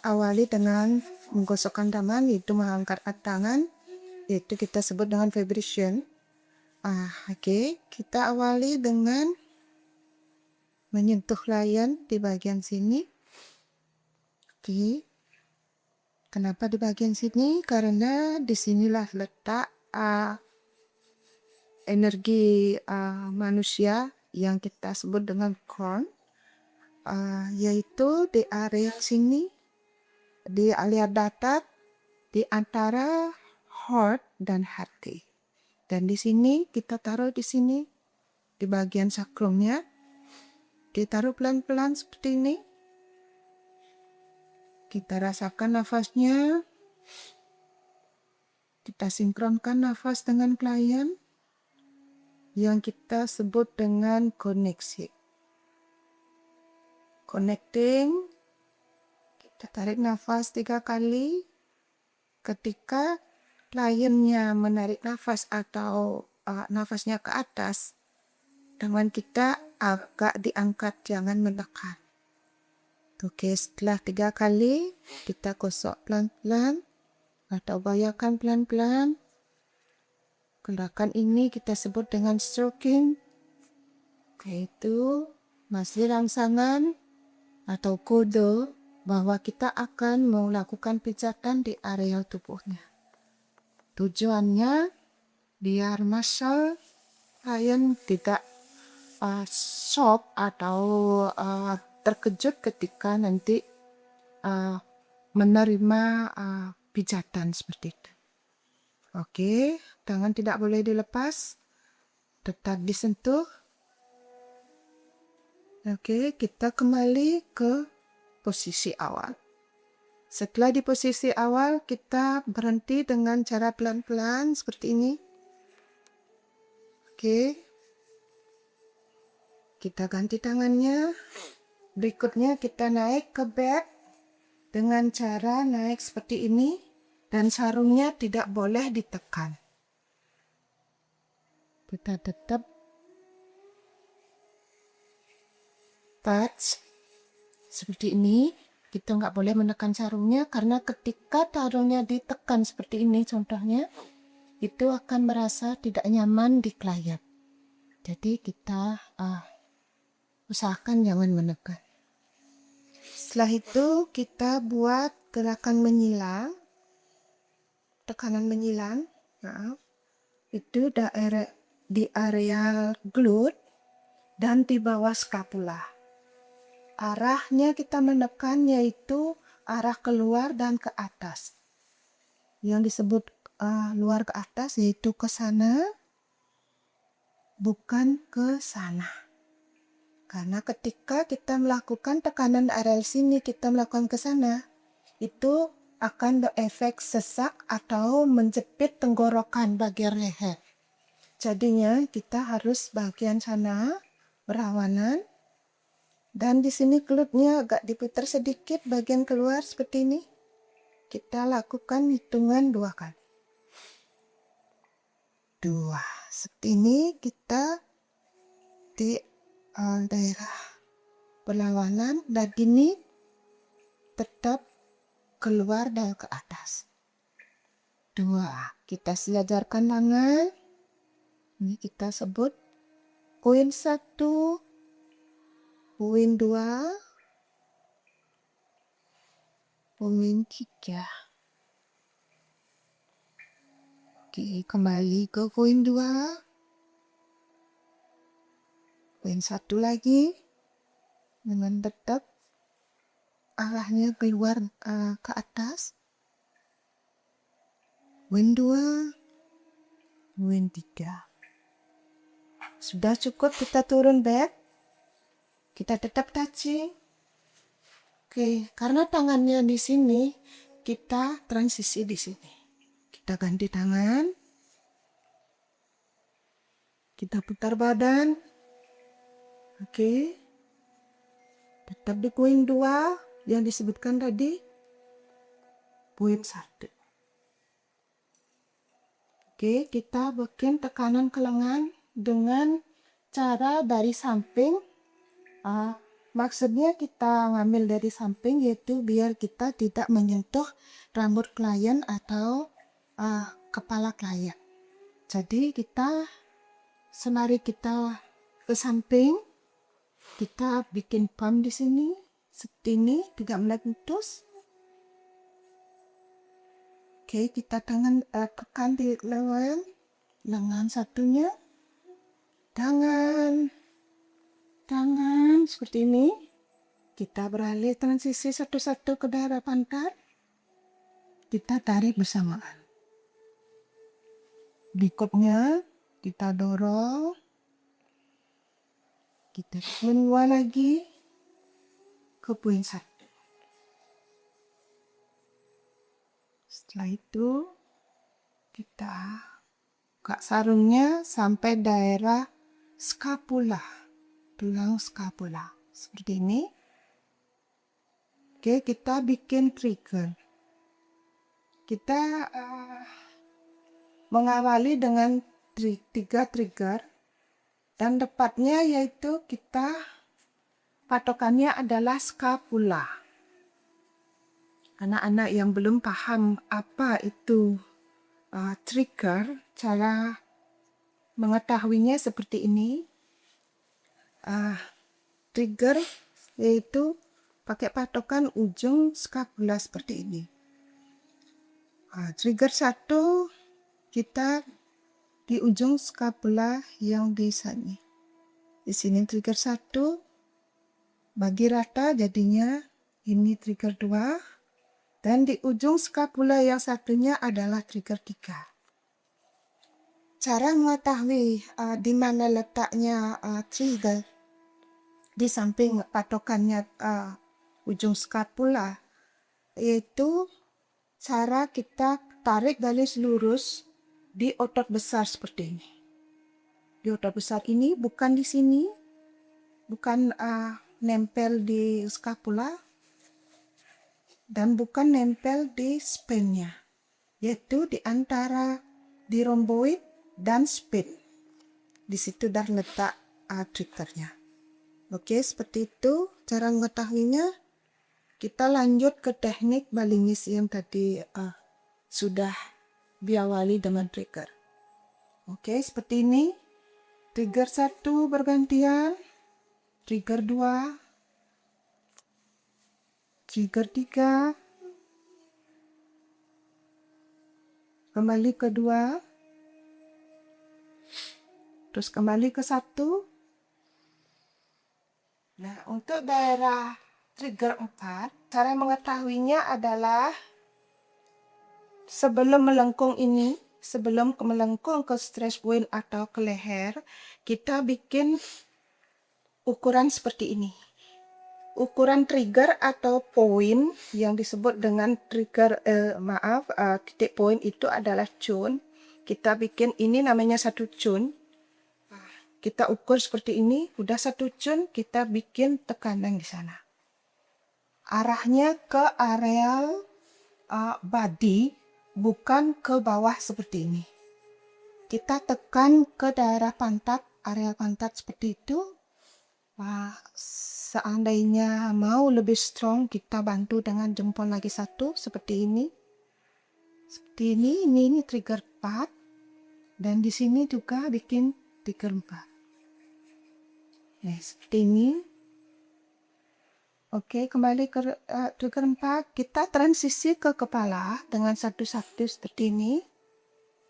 awali dengan menggosokkan tangan, yaitu mengangkat tangan, yaitu kita sebut dengan vibration. Oke, kita awali dengan menyentuh layan di bagian sini. Oke, kenapa di bagian sini? Karena disinilah letak energi manusia yang kita sebut dengan core, yaitu di area sini, di area datar, di antara heart dan hati. Dan di sini kita taruh di sini, di bagian sakrumnya, ditaruh pelan-pelan seperti ini. Kita rasakan nafasnya. Kita sinkronkan nafas dengan klien yang kita sebut dengan koneksi. Connecting, kita tarik nafas 3 kali. Ketika kliennya menarik nafas atau nafasnya ke atas, tangan kita agak diangkat, jangan menekan. Oke, setelah 3 kali, kita gosok pelan-pelan atau bayarkan pelan-pelan. Gerakan ini kita sebut dengan stroking, yaitu masih rangsangan atau kode bahwa kita akan melakukan pijatan di area tubuhnya. Tujuannya biar muscle klien tidak shock atau terkejut ketika nanti menerima pijatan seperti itu. Oke, tangan tidak boleh dilepas, tetap disentuh. Oke, kita kembali ke posisi awal. Setelah di posisi awal, kita berhenti dengan cara pelan-pelan seperti ini. Oke, kita ganti tangannya. Berikutnya kita naik ke back dengan cara naik seperti ini, dan sarungnya tidak boleh ditekan. Kita tetap touch seperti ini. Kita nggak boleh menekan sarungnya, karena ketika sarungnya ditekan seperti ini contohnya, itu akan merasa tidak nyaman di klien. Jadi kita usahakan jangan menekan. Setelah itu kita buat gerakan menyilang, tekanan menyilang, itu di area glute dan di bawah scapula. Arahnya kita menekan yaitu arah keluar dan ke atas. Yang disebut luar ke atas yaitu ke sana, bukan ke sana. Karena ketika kita melakukan tekanan area sini, kita melakukan ke sana, itu akan berefek sesak atau menjepit tenggorokan bagian leher. Jadinya kita harus bagian sana berlawanan, dan di sini glute-nya agak diputar sedikit bagian keluar seperti ini. Kita lakukan hitungan 2 kali. 2. Seperti ini kita di daerah perlawanan, dan ini tetap keluar dan ke atas. 2. Kita sejajarkan tangan. Ini kita sebut poin 1, poin 2, poin 3. Oke, kembali ke poin 2. Poin 1 lagi, dengan tetap arahnya keluar ke atas. Poin 2, poin 3. Sudah cukup, kita turun back. Kita tetap touching. Oke, karena tangannya di sini, kita transisi di sini. Kita ganti tangan. Kita putar badan. Oke, tetap di poin 2 yang disebutkan tadi, poin 1. Oke, kita bikin tekanan ke lengan dengan cara dari samping Maksudnya kita ngambil dari samping, yaitu biar kita tidak menyentuh rambut klien atau kepala klien. Jadi kita sembari kita ke samping, kita bikin pump di sini seperti ini 3 menit putus. Oke, kita tekan di lengan satunya, tangan seperti ini. Kita beralih transisi satu-satu ke daerah pantat, kita tarik bersamaan. Berikutnya kita dorong, kita kedua lagi ke poin 1. Setelah itu kita buka sarungnya sampai daerah skapula, tulang skapula seperti ini. Oke, kita bikin trigger. Kita mengawali dengan 3 trigger, dan tepatnya yaitu kita patokannya adalah skapula. Anak-anak yang belum paham apa itu trigger, cara mengetahuinya seperti ini. Trigger yaitu pakai patokan ujung skapula seperti ini. Trigger 1 kita di ujung skapula yang di sini. Di sini trigger 1, bagi rata jadinya ini trigger 2, dan di ujung skapula yang satunya adalah trigger 3. Cara mengetahui di mana letaknya trigger di samping patokannya ujung skapula, yaitu cara kita tarik garis lurus di otot besar seperti ini. Di otot besar ini, bukan di sini, bukan nempel di skapula, dan bukan nempel di spine-nya, yaitu di antara di rhomboid dan spine. Di situ dah letak triggernya. Oke, seperti itu cara mengetahuinya. Kita lanjut ke teknik balingis yang tadi sudah diawali dengan trigger. Oke, seperti ini. Trigger 1 bergantian, trigger 2, trigger 3, kembali ke 2, terus kembali ke 1. Nah, untuk daerah trigger 4, cara mengetahuinya adalah sebelum melengkung ini, sebelum melengkung ke stretch point atau ke leher, kita bikin ukuran seperti ini. Ukuran trigger atau poin yang disebut dengan trigger, titik poin itu adalah cun. Kita bikin ini namanya 1 cun. Kita ukur seperti ini, udah 1 cun, kita bikin tekanan di sana. Arahnya ke areal body, bukan ke bawah seperti ini. Kita tekan ke daerah pantat, area pantat seperti itu. Seandainya mau lebih strong, kita bantu dengan jempol lagi 1 seperti ini. Seperti ini trigger 4, dan di sini juga bikin trigger 4. Nah, seperti ini. Oke, kembali ke trigger 4, kita transisi ke kepala dengan satu-satu seperti ini.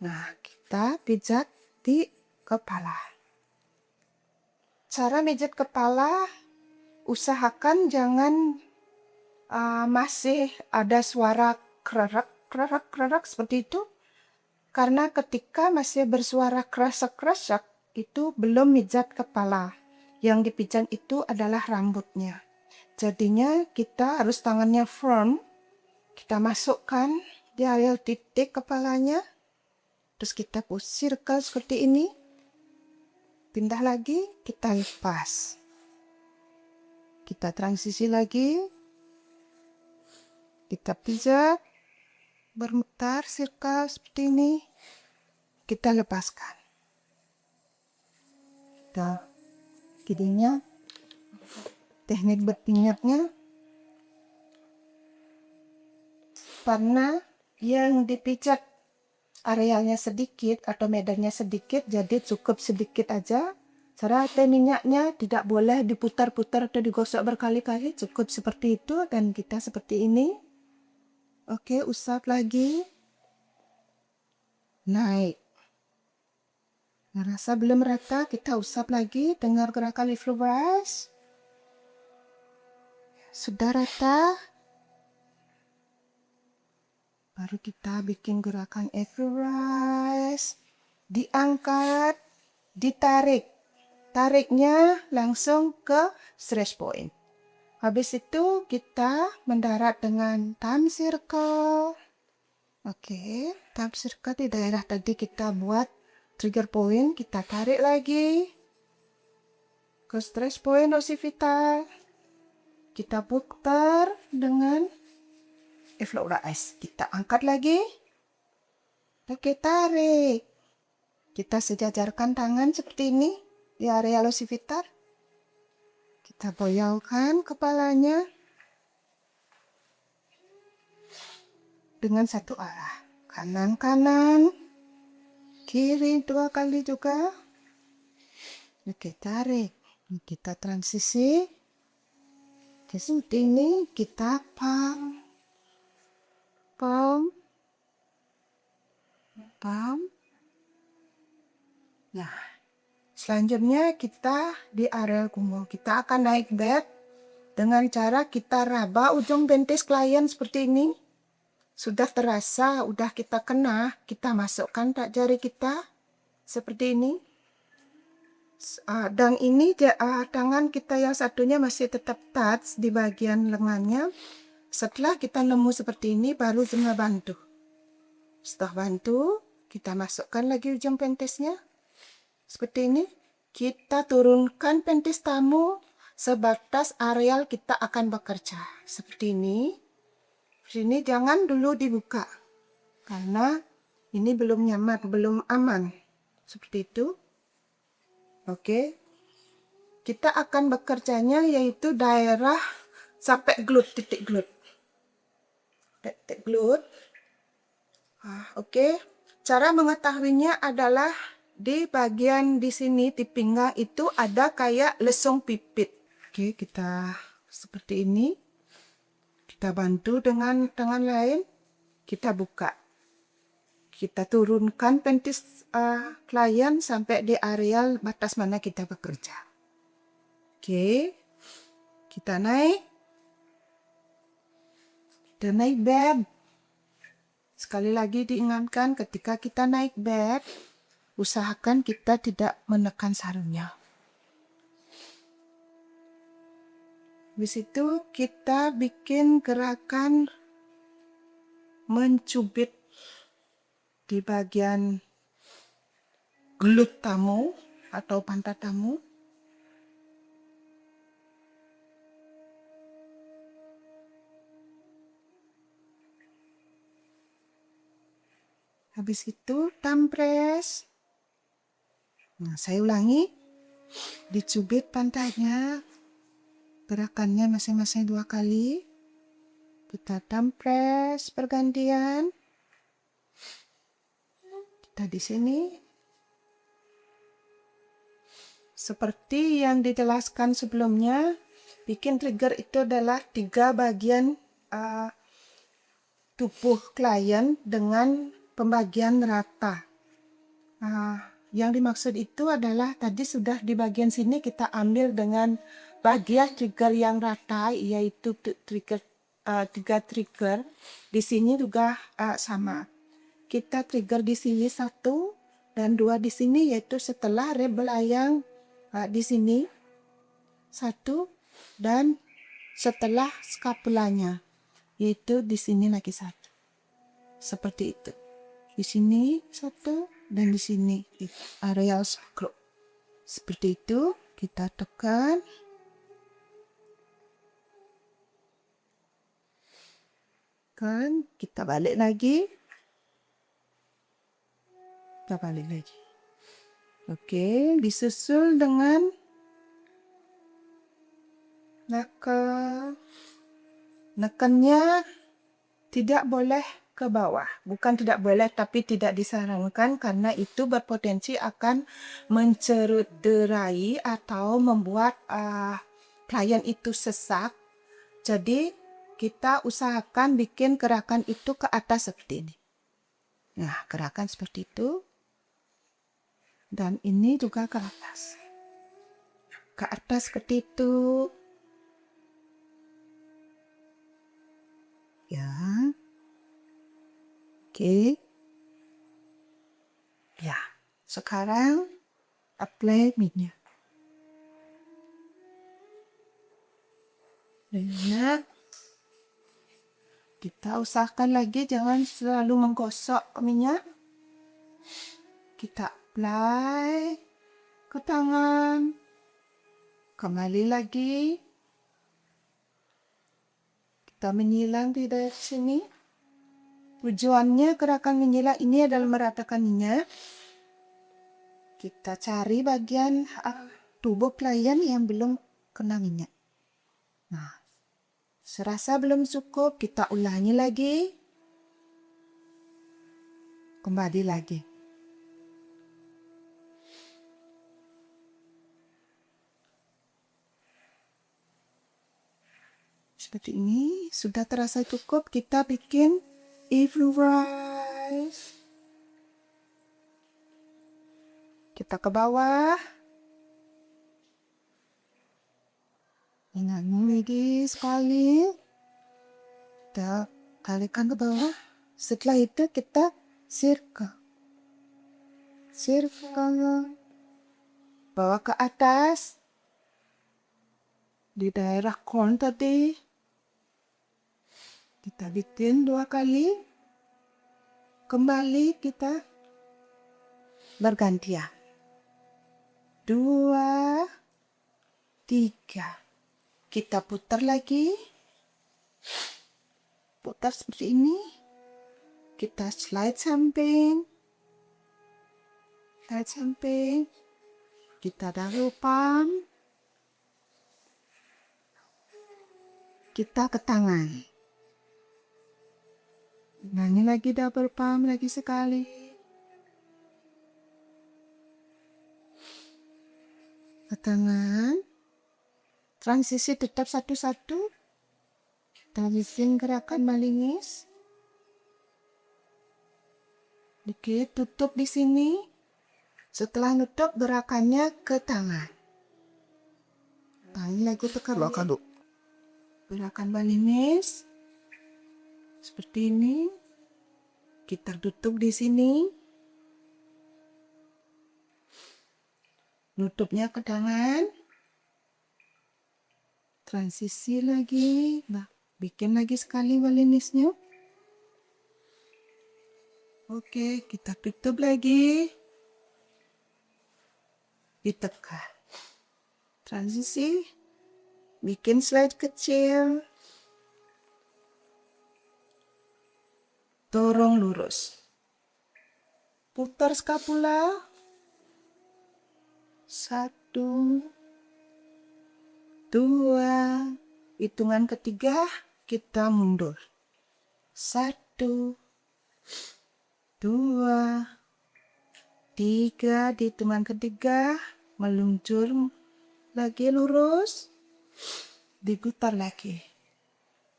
Nah, kita pijat di kepala. Cara pijat kepala, usahakan jangan masih ada suara krerak seperti itu. Karena ketika masih bersuara kresek-kresek, itu belum pijat kepala. Yang dipijat itu adalah rambutnya. Jadinya kita harus tangannya firm, kita masukkan di area titik kepalanya, terus kita push circle seperti ini, pindah lagi, kita lepas, kita transisi lagi, kita pijat, bermutar circle seperti ini, kita lepaskan. Kita kirinya teknik berpinyatnya karena yang dipijat arealnya sedikit atau medannya sedikit, jadi cukup sedikit aja. Cara teh minyaknya tidak boleh diputar-putar atau digosok berkali-kali, cukup seperti itu dan kita seperti ini. Oke, usap lagi. Naik. Ngerasa belum rata, kita usap lagi. Dengar gerakan leaf brush. Sudah rata. Baru kita bikin gerakan brush. Diangkat, ditarik. Tariknya langsung ke stretch point. Habis itu kita mendarat dengan thumb circle. Oke, thumb circle di daerah tadi kita buat trigger point, kita tarik lagi ke stretch point occipital. Kita putar dengan effleurize. Kita angkat lagi. Oke, tarik. Kita sejajarkan tangan seperti ini di area occipital. Kita goyangkan kepalanya dengan satu arah. Kanan-kanan. Kiri 2 kali juga. Oke, tarik. Kita transisi. Oke, seperti ini. Kita palm. Palm. Palm. Nah, selanjutnya kita di area kumu. Kita akan naik bed dengan cara kita raba ujung bentis klien seperti ini. Sudah terasa, udah kita kena, kita masukkan tak jari kita seperti ini. Dan ini tangan kita yang satunya masih tetap touch di bagian lengannya. Setelah kita nemu seperti ini, baru cuma bantu. Setelah bantu, kita masukkan lagi ujung pentisnya. Seperti ini. Kita turunkan pentis tamu sebatas areal kita akan bekerja. Seperti ini. Sini jangan dulu dibuka. Karena ini belum nyaman, belum aman. Seperti itu. Oke. Kita akan bekerjanya yaitu daerah sampai glut, titik glut. Titik glut. Oke. Cara mengetahuinya adalah di bagian di sini di pinggang itu ada kayak lesung pipit. Oke, kita seperti ini. Kita bantu dengan tangan lain. Kita buka. Kita turunkan pentis klien sampai di areal batas mana kita bekerja. Oke. Kita naik. Kita naik bed. Sekali lagi diingatkan ketika kita naik bed, usahakan kita tidak menekan sarungnya. Habis itu kita bikin gerakan mencubit di bagian gelut tamu atau pantat tamu. Habis itu thumb press. Nah, saya ulangi. Dicubit pantainya. Gerakannya masing-masing 2 kali. Kita thumb press pergantian. Kita di sini. Seperti yang dijelaskan sebelumnya, bikin trigger itu adalah 3 bagian tubuh klien dengan pembagian rata. Yang dimaksud itu adalah tadi sudah di bagian sini kita ambil dengan bagian trigger yang rata, yaitu trigger 3 trigger. Di sini juga sama. Kita trigger di sini 1 dan 2 di sini, yaitu setelah rib belayang di sini 1 dan setelah skapulanya, yaitu di sini lagi 1. Seperti itu. Di sini 1 dan di sini di areal sacrum. Seperti itu, kita tekan. Kan, kita balik lagi. Kita balik lagi. Oke, disusul dengan Nekannya tidak boleh ke bawah. Bukan tidak boleh, tapi tidak disarankan karena itu berpotensi akan mencederai atau membuat klien itu sesak. Jadi kita usahakan bikin gerakan itu ke atas seperti ini. Nah, gerakan seperti itu. Dan ini juga ke atas. Ke atas seperti itu. Ya. Oke. Ya. Sekarang apply minyak. Minyak. Kita usahakan lagi jangan selalu menggosok minyak. Kita apply ke tangan. Kembali lagi. Kita menyilang di dari sini. Tujuannya gerakan menyilang ini adalah meratakan minyak. Kita cari bagian tubuh klien yang belum kena minyak. Nah, serasa belum cukup, kita ulangi lagi. Kembali lagi. Seperti ini, sudah terasa cukup, kita bikin e-fluorize. Kita ke bawah. Ingat lagi sekali. Kita kalikan ke bawah. Setelah itu kita circle. Circle. Bawa ke atas. Di daerah crown tadi. Kita bikin 2 kali. Kembali kita bergantian. 2, 3. Kita putar lagi. Putar seperti ini. Kita slide samping. Slide samping. Kita taruh palm. Kita ke tangan. Ulangi lagi double palm lagi sekali. Ke tangan. Transisi tetap satu-satu. Kita bikin gerakan balingis. Dikit tutup di sini. Setelah nutup gerakannya ke tangan. Tangan lagi tekan. Gerakan balingis. Seperti ini. Kita tutup di sini. Nutupnya ke tangan. Transisi lagi. Nah, bikin lagi sekali balingisnya. Oke, kita tutup lagi. Ditekan. Transisi. Bikin slide kecil. Dorong lurus. Putar skapula. 1, 2. Hitungan ketiga kita mundur. 1, 2, 3. Di hitungan ketiga meluncur lagi lurus. Diputar lagi.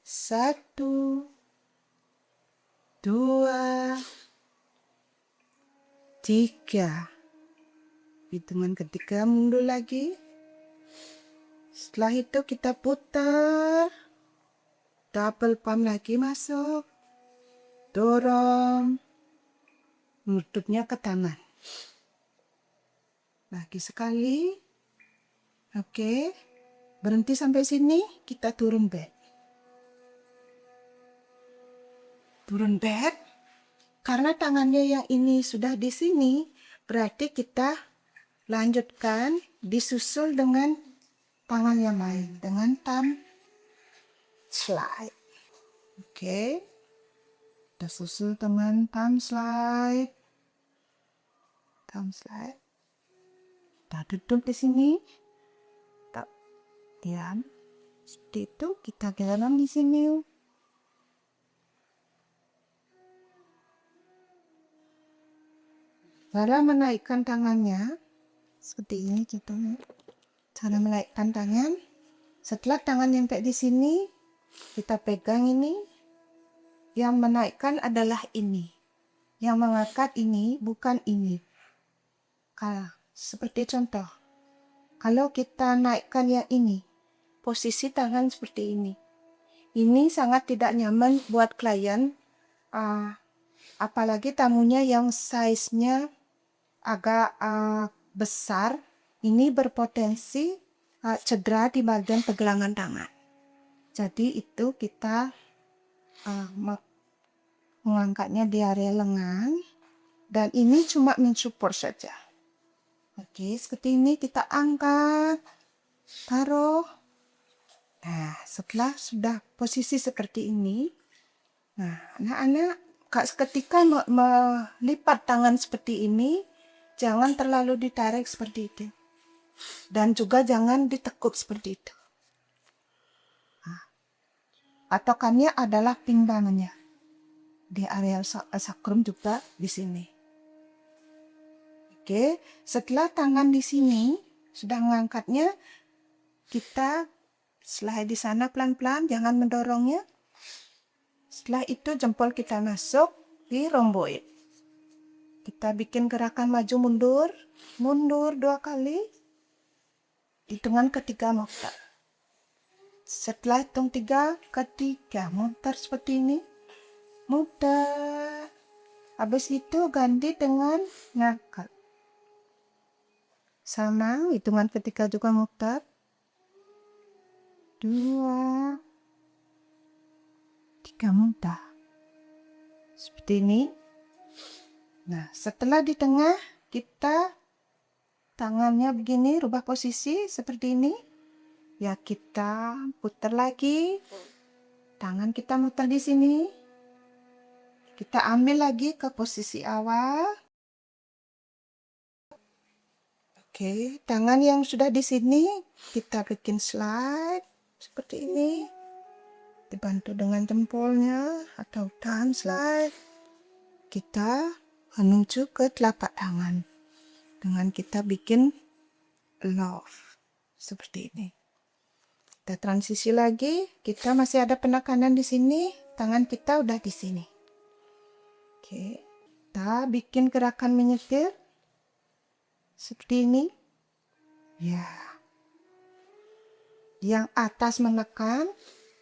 1, 2, 3. Hitungan ketiga mundur lagi. Setelah itu kita putar. Double palm lagi masuk. Dorong. Nutupnya ke tangan. Lagi sekali. Oke. Berhenti sampai sini. Kita turun back. Turun back. Karena tangannya yang ini sudah di sini, berarti kita lanjutkan disusul dengan tangan yang lain, dengan thumb slide. Oke. Kita susul dengan thumb slide. Thumb slide. Kita tutup di sini. Kita diam. Seperti itu, kita garam di sini. Cara menaikkan tangannya seperti ini gitu. Cara menaikkan tangan. Setelah tangan nyampe di sini, kita pegang ini. Yang menaikkan adalah ini. Yang mengangkat ini bukan ini. Kalau seperti contoh, kalau kita naikkan yang ini, posisi tangan seperti ini. Ini sangat tidak nyaman buat klien, apalagi tamunya yang size-nya agak besar. Ini berpotensi cedera di bagian pergelangan tangan. Jadi itu kita mengangkatnya di area lengan, dan ini cuma mensupport saja. Oke, seperti ini kita angkat, taruh. Nah, setelah sudah posisi seperti ini, nah anak-anak ketika melipat tangan seperti ini, jangan terlalu ditarik seperti itu. Dan juga jangan ditekuk seperti itu. Patokannya adalah pinggangannya. Di area sakrum juga di sini. Oke, setelah tangan di sini sudah mengangkatnya, kita slide di sana pelan-pelan, jangan mendorongnya. Setelah itu jempol kita masuk di rhomboid. Kita bikin gerakan maju mundur, mundur 2 kali. Hitungan ketiga muter. Setelah hitung 3, ketiga muter seperti ini. Muter. Habis itu ganti dengan ngangkat. Sama, hitungan ketiga juga muter. 2, 3 muter. Seperti ini. Nah, setelah di tengah, kita tangannya begini, rubah posisi seperti ini. Ya, kita putar lagi. Tangan kita muter di sini. Kita ambil lagi ke posisi awal. Oke, tangan yang sudah di sini kita bikin slide seperti ini. Dibantu dengan jempolnya atau thumb slide. Kita menuju ke telapak tangan. Dengan kita bikin love seperti ini. Kita transisi lagi, kita masih ada penekanan di sini, tangan kita udah di sini. Oke, kita bikin gerakan menyetir seperti ini. Ya. Yang atas menekan,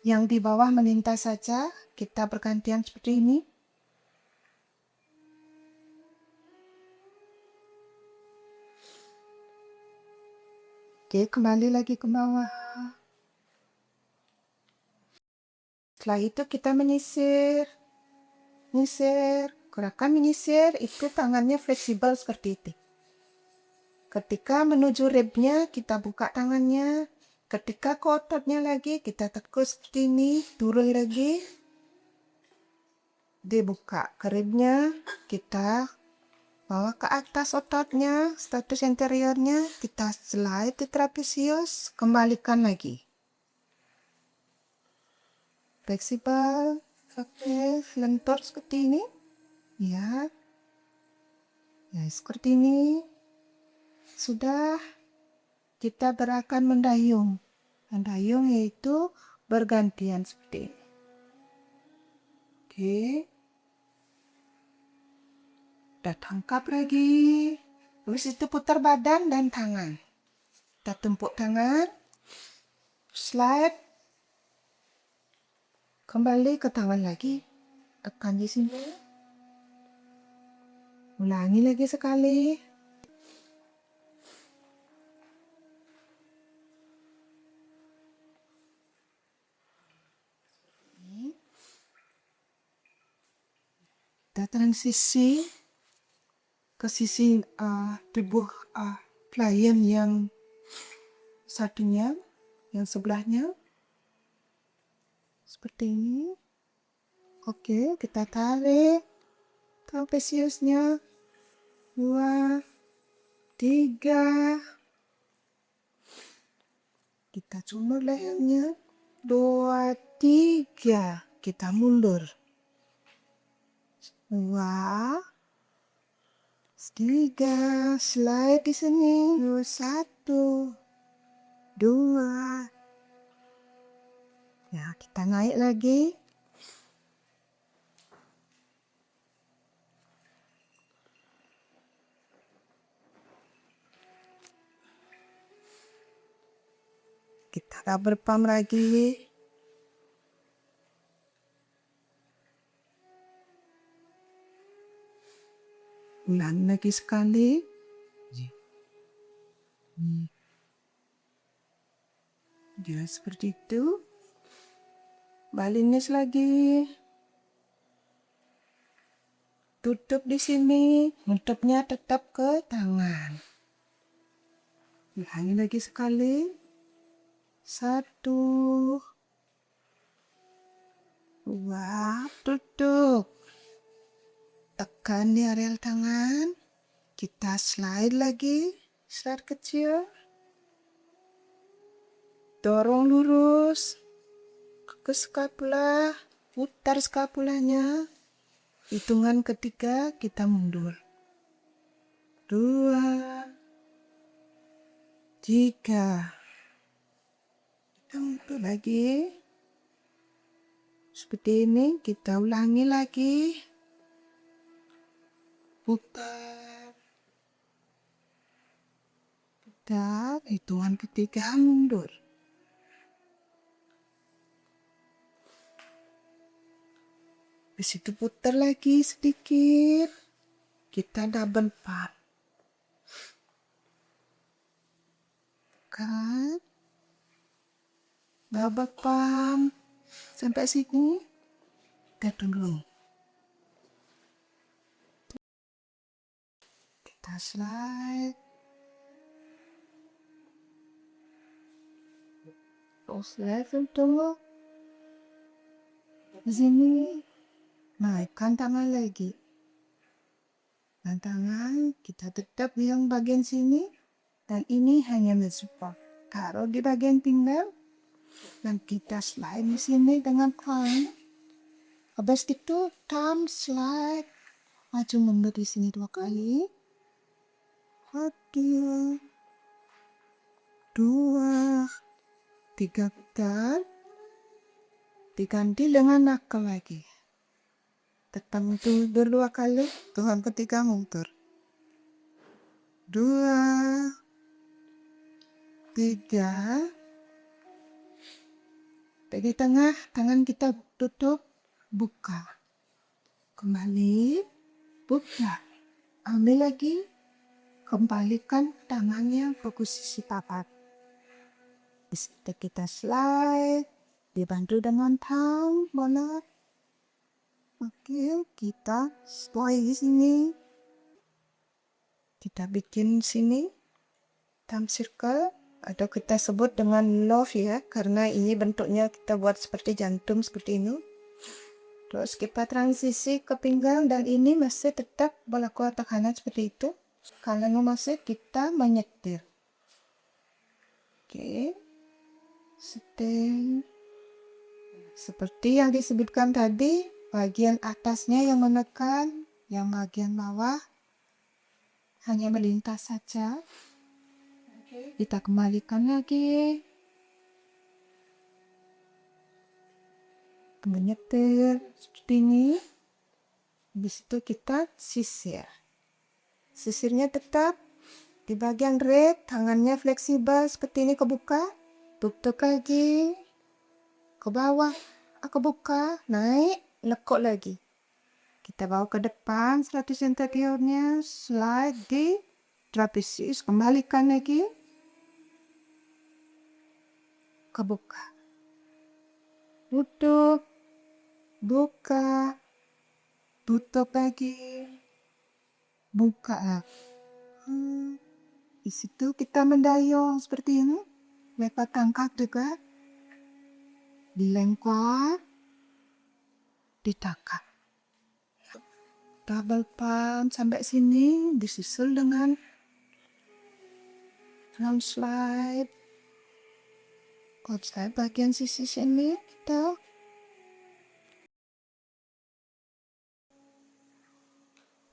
yang di bawah melintas saja. Kita bergantian seperti ini. Oke, kembali lagi ke bawah. Setelah itu kita menyisir. Menyisir. Gerakan menyisir itu tangannya fleksibel seperti itu. Ketika menuju ribnya, kita buka tangannya. Ketika ke ototnya lagi, kita tekuk seperti ini. Turun lagi. Dibuka ke ribnya. Kita bawa ke atas ototnya, status interiornya, kita slide di trapesius, kembalikan lagi. Fleksibel, oke, lentur seperti ini. Ya. Ya, seperti ini. Sudah, kita gerakan mendayung. Mendayung yaitu bergantian seperti ini. Oke. Kita tangkap lagi. Habis itu putar badan dan tangan. Kita tumpuk tangan. Slide. Kembali ke tangan lagi. Tekan di sini. Ulangi lagi sekali. Kita transisi ke sisi tubuh klien yang satunya, yang sebelahnya. Seperti ini. Oke, kita tarik trapesiusnya. 2, 3. Kita jumur lehernya. 2, 3. Kita mundur. 2, 3. Slide di sini. 1, 2. Ya, kita naik lagi. Kita double pump lagi. Ulang lagi sekali. Dia seperti itu. Balindes lagi. Tutup di sini. Tutupnya tetap ke tangan. Ulangi lagi sekali. 1, 2, tutup. Tekan di areal tangan. Kita slide lagi. Slide kecil. Dorong lurus ke skapula. Putar skapulanya. Hitungan ketiga kita mundur. 2, 3. Kita mundur lagi. Seperti ini, kita ulangi lagi. Putar. Putar, hitungan ketiga mundur. Di situ putar lagi sedikit. Kita double pump. Kan? Double pump. Sampai sini. Kita dulu. Kita slide. Terus slide dulu. Di sini. Naikkan tangan lagi. Dan tangan kita tetap yang bagian sini. Dan ini hanya mensupport. Taruh di bagian pinggang. Dan kita slide di sini dengan tangan. Habis itu thumb slide. Maju mundur di sini 2 kali. 1, 2, 3 putar. Diganti dengan knuckle lagi. Tetap mundur 2 kali. Tuhan ketiga mundur. 2, 3. Di tengah, tangan kita tutup, buka. Kembali, buka. Ambil lagi, kembalikan tangannya ke posisi papat. Di situ kita slide, dibantu dengan thumb, boleh. Oke, kita slide di sini. Kita bikin sini thumb circle atau kita sebut dengan love ya, karena ini bentuknya kita buat seperti jantung seperti ini. Terus kita transisi ke pinggang dan ini masih tetap berlaku tekanan seperti itu. Kalau masih kita menyetir. Oke. Setir. Seperti yang disebutkan tadi, bagian atasnya yang menekan, yang bagian bawah hanya melintas saja. Kita kembalikan lagi. Menyetir seperti ini. Habis itu kita sisir. Sisirnya tetap di bagian red, tangannya fleksibel seperti ini, kebuka. Tutup lagi. Ke bawah, kebuka, naik, lekuk lagi. Kita bawa ke depan 100 cm, slide di trapezius, kembalikan lagi. Kebuka. Tutup. Buka. Tutup lagi. Buka. Di situ kita mendayung seperti ini. Lepas angkat juga. Dilengkar. Ditangkap. Double pump sampai sini. Disusul dengan thumb slide. Konsep bagian sisi sini kita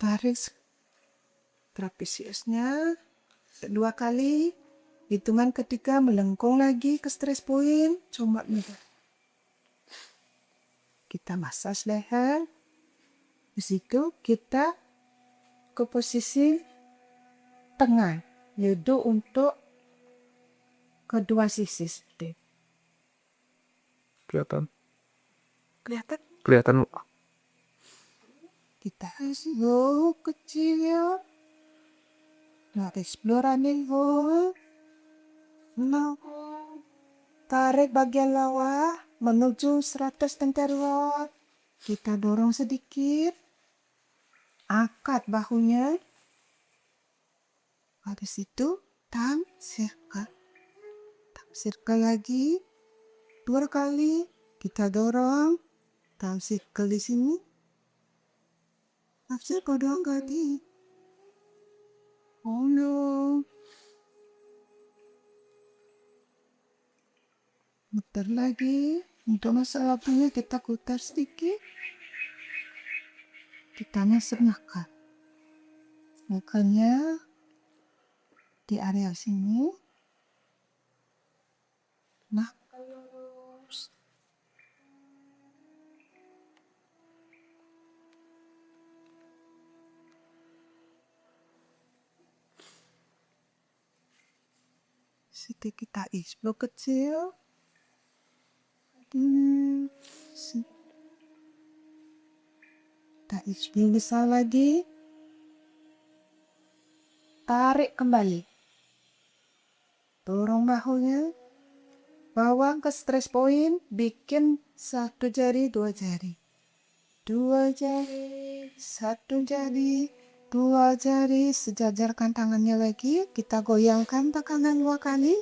tarik trapesiusnya 2 kali. Hitungan ketiga melengkung lagi ke stress point. Coba mudah. Kita massage leher. Di situ kita ke posisi tengah, yaitu untuk kedua sisi. Kelihatan. Kelihatan? Kita slow kecil ya. Nah, explore nih. Nah, tarik bagian bawah menuju 100 watt. Kita dorong sedikit. Angkat bahunya. Habis itu, thumb circle. Thumb circle lagi. 2 kali. Kita dorong. Thumb circle di sini. Thumb circle 2 kali. Oh no. Muter lagi. Untuk masa waktunya kita putar sedikit. Kita nyasar nyakar. Nyakarnya di area sini. Nah, lurus. Situ kita explore kecil. Kita explore besar lagi. Tarik kembali. Dorong bahunya. Bawa ke stress point. Bikin 1 jari, 2 jari. 2 jari, 1 jari, 2 jari. Sejajarkan tangannya lagi. Kita goyangkan tekanan 2 kali.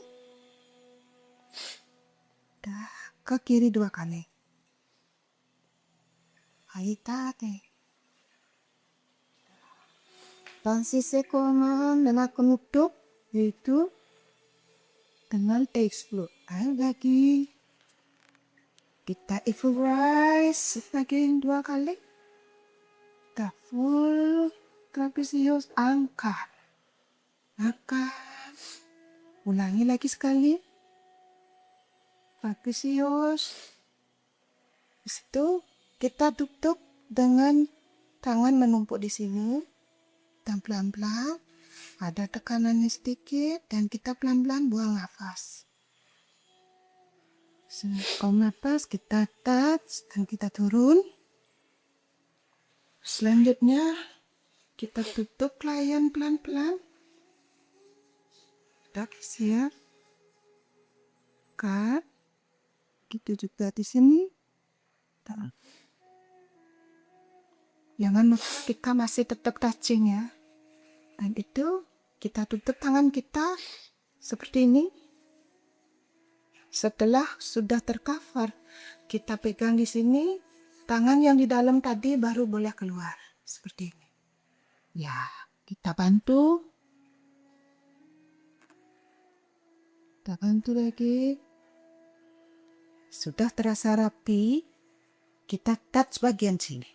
Dah, ke kiri 2 kali. Haitate. Transisi kanan dan penutup yaitu dengan explode. Ayo lagi. Kita evaluate lagi 2 kali. Kita full trapesius angkat. Angkat. Ulangi lagi sekali. Trapesius. Di situ kita tutup dengan tangan menumpuk di sini. Dan pelan-pelan ada tekanannya sedikit dan kita pelan-pelan buang nafas. Kalau nafas kita touch dan kita turun. Selanjutnya kita tutup layan pelan-pelan. Kita siap. Cut. Gitu juga di sini. Jangan lupa kita masih tetap touching ya. Dan itu kita tutup tangan kita seperti ini. Setelah sudah tercover, kita pegang di sini. Tangan yang di dalam tadi baru boleh keluar. Seperti ini. Ya, kita bantu. Kita bantu lagi. Sudah terasa rapi. Kita touch bagian sini.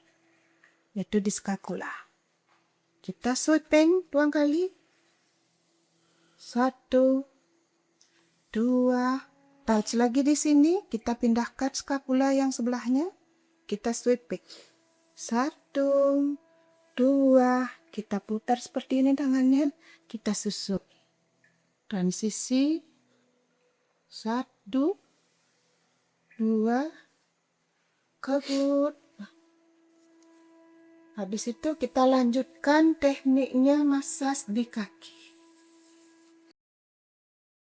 Yaitu di scapula. Kita sweeping 2 kali. 1, 2. Touch lagi di sini. Kita pindahkan scapula yang sebelahnya. Kita sweeping. 1, 2. Kita putar seperti ini tangannya. Kita susup. Transisi. 1, 2. Kebut. Habis itu kita lanjutkan tekniknya massage di kaki.